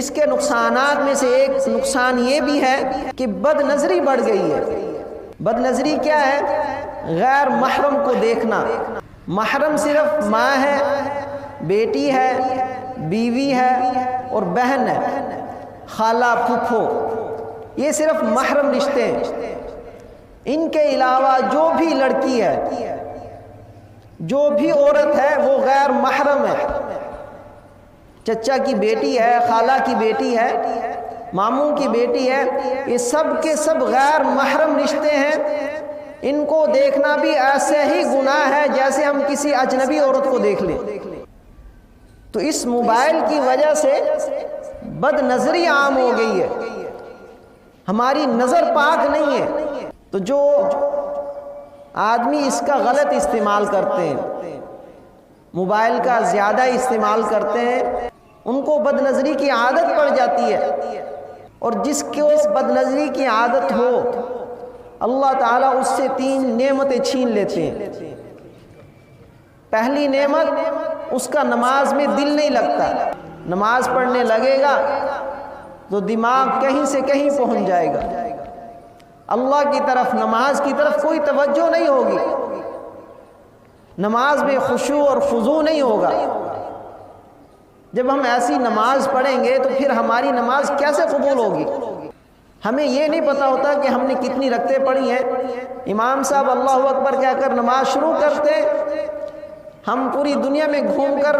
اس کے نقصانات میں سے ایک نقصان یہ بھی ہے کہ بد نظری بڑھ گئی ہے۔ بد نظری کیا ہے؟ غیر محرم کو دیکھنا۔ محرم صرف ماں ہے، بیٹی ہے، بیوی ہے اور بہن ہے، خالہ پھپھو، یہ صرف محرم رشتے ہیں۔ ان کے علاوہ جو بھی لڑکی ہے، جو بھی عورت ہے، وہ غیر محرم ہے۔ چچا کی بیٹی ہے، خالہ کی بیٹی ہے، ماموں کی بیٹی ہے، یہ سب کے سب غیر محرم رشتے ہیں۔ ان کو دیکھنا بھی ایسے ہی گناہ ہے جیسے ہم کسی اجنبی عورت کو دیکھ لیں۔ تو اس موبائل کی وجہ سے بد نظری عام ہو گئی ہے، ہماری نظر پاک نہیں ہے۔ تو جو آدمی اس کا غلط استعمال کرتے ہیں، موبائل کا زیادہ استعمال کرتے ہیں، ان کو بد نظری کی عادت پڑ جاتی ہے، اور جس کو بد نظری کی عادت ہو اللہ تعالیٰ اس سے 3 نعمتیں چھین لیتے ہیں۔ پہلی نعمت، اس کا نماز میں دل نہیں لگتا۔ نماز پڑھنے لگے گا تو دماغ کہیں سے کہیں پہنچ جائے گا، اللہ کی طرف، نماز کی طرف کوئی توجہ نہیں ہوگی، نماز میں خشوع اور خضوع نہیں ہوگا۔ جب ہم ایسی نماز پڑھیں گے تو پھر ہماری نماز کیسے قبول ہوگی؟ ہمیں یہ نہیں پتا ہوتا کہ ہم نے کتنی رکعتیں پڑھی ہیں۔ امام صاحب اللہ اکبر کہہ کر نماز شروع کرتے، ہم پوری دنیا میں گھوم کر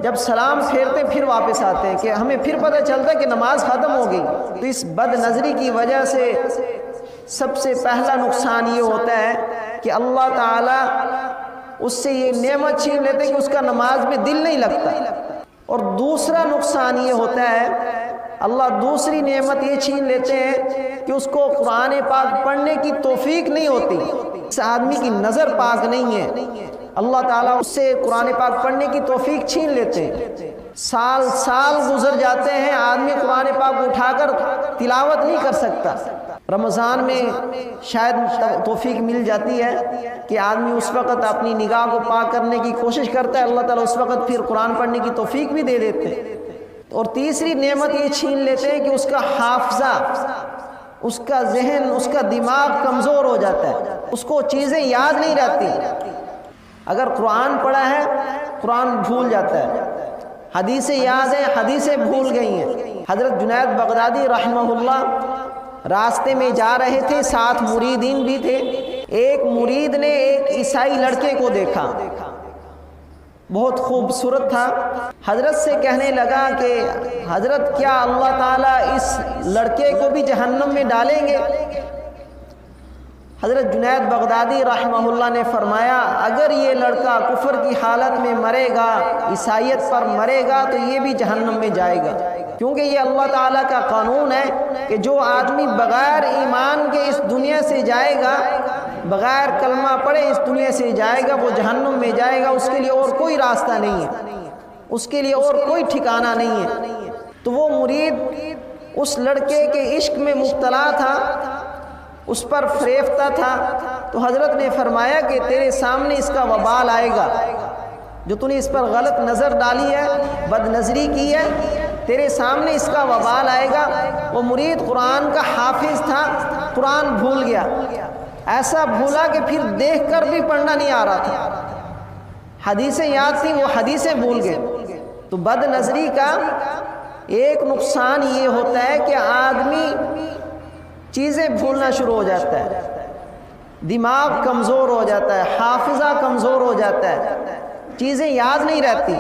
جب سلام پھیرتے پھر واپس آتے ہیں کہ ہمیں پھر پتہ چلتا ہے کہ نماز ختم ہو گئی۔ تو اس بد نظری کی وجہ سے سب سے پہلا نقصان یہ ہوتا ہے کہ اللہ تعالیٰ اس سے یہ نعمت چھین لیتے ہیں کہ اس کا نماز میں دل نہیں لگتا۔ اور دوسرا نقصان یہ ہوتا ہے، اللہ دوسری نعمت یہ چھین لیتے ہیں کہ اس کو قرآن پاک پڑھنے کی توفیق نہیں ہوتی۔ اس آدمی کی نظر پاک نہیں ہے، اللہ تعالیٰ اس سے قرآن پاک پڑھنے کی توفیق چھین لیتے ہیں۔ سال سال گزر جاتے ہیں، آدمی قرآن پاک اٹھا کر تلاوت نہیں کر سکتا۔ رمضان میں شاید توفیق مل جاتی ہے کہ آدمی اس وقت اپنی نگاہ کو پاک کرنے کی کوشش کرتا ہے، اللہ تعالیٰ اس وقت پھر قرآن پڑھنے کی توفیق بھی دے دیتے ہیں۔ اور تیسری نعمت یہ چھین لیتے ہیں کہ اس کا حافظہ، اس کا ذہن، اس کا دماغ کمزور ہو جاتا ہے، اس کو چیزیں یاد نہیں رہتی۔ اگر قرآن پڑھا ہے، قرآن بھول جاتا ہے، حدیثیں یاد ہیں، حدیثیں بھول گئی ہیں۔ حضرت جنید بغدادی رحمہ اللہ راستے میں جا رہے تھے، ساتھ مریدین بھی تھے۔ ایک مرید نے ایک عیسائی لڑکے کو دیکھا، بہت خوبصورت تھا۔ حضرت سے کہنے لگا کہ حضرت کیا اللہ تعالیٰ اس لڑکے کو بھی جہنم میں ڈالیں گے؟ حضرت جنید بغدادی رحمہ اللہ نے فرمایا اگر یہ لڑکا کفر کی حالت میں مرے گا، عیسائیت پر مرے گا، تو یہ بھی جہنم میں جائے گا، کیونکہ یہ اللہ تعالیٰ کا قانون ہے کہ جو آدمی بغیر ایمان کے اس دنیا سے جائے گا، بغیر کلمہ پڑھے اس دنیا سے جائے گا، وہ جہنم میں جائے گا، اس کے لیے اور کوئی راستہ نہیں ہے، اس کے لیے اور کوئی ٹھکانہ نہیں ہے۔ تو وہ مرید اس لڑکے کے عشق میں مبتلا تھا، اس پر فریفتہ تھا، تو حضرت نے فرمایا کہ تیرے سامنے اس کا وبال آئے گا، جو تو نے اس پر غلط نظر ڈالی ہے، بد نظری کی ہے، تیرے سامنے اس کا وبال آئے گا۔ وہ مرید قرآن کا حافظ تھا، قرآن بھول گیا، ایسا بھولا کہ پھر دیکھ کر بھی پڑھنا نہیں آ رہا تھا، حدیثیں یاد تھیں وہ حدیثیں بھول گئے۔ تو بد نظری کا ایک نقصان یہ ہوتا ہے کہ آدمی چیزیں بھولنا شروع ہو جاتا ہے، دماغ کمزور ہو جاتا ہے، حافظہ کمزور ہو جاتا ہے، چیزیں یاد نہیں رہتی۔